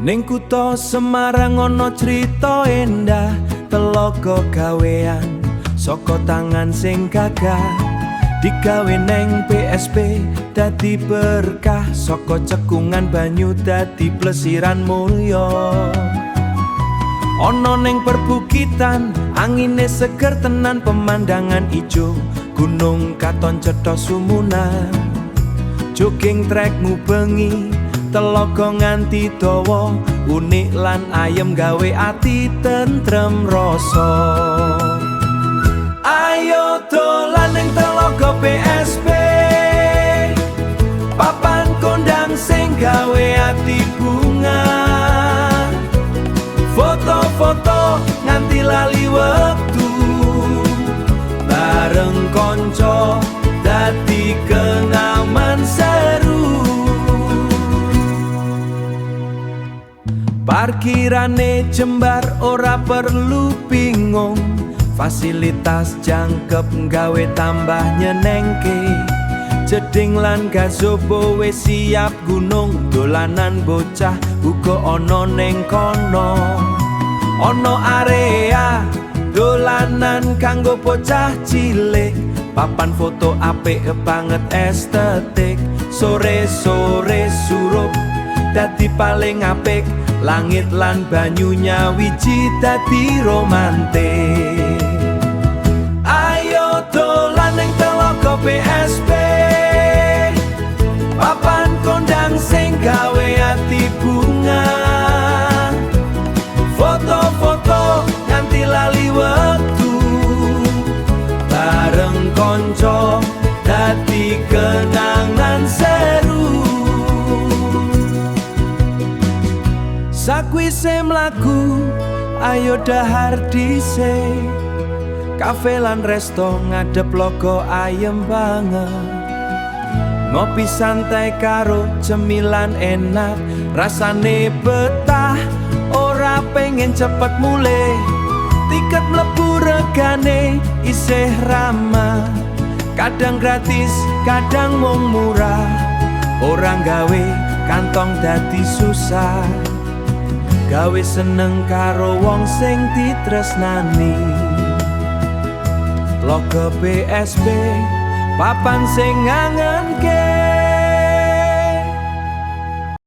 Ning kutha Semarang ana crita endah telaga gawean saka tangan sing gagah digawe neng PSP dadi berkah saka cekungan banyu dadi plesiran mulya. Ana ning perbukitan angine seger tenan pemandangan ijo gunung katon cetha sumunan jogging trek ngubengi telaga nganti dawa unik lan ayem gawe ati tentrem rasa. Ayo dolan ning telaga PSP papan kondang sing gawe ati bunga foto-foto nganti lali wektu bareng konco dadi kenangan seru. Parkirane jembar ora perlu bingung fasilitas jangkep gawe tambah nyenengke jeding lan gazebo wis siap gunung dolanan bocah uga ana ning kono ana area dolanan kanggo bocah cilik papan foto apik banget estetik sore-sore surup dadi paling apik langit lan banyunya wiji dadi romantik. Ayo dolan ning telaga PSP papan kondang sing gawe ati bunga foto-foto nganti lali wektu bareng konco dadi kenangan seru. Sakwise mlaku ayo dahar dhisik kafe lan resto ngadep logo ayem banget ngopi santai karo cemilan enak rasane betah ora pengen cepet mulai tiket mlebu regane isih ramah kadang gratis kadang mung murah orang gawe kantong dadi susah gawe seneng karo wong sing ditresnani. Logo PSP papan sing ngangenke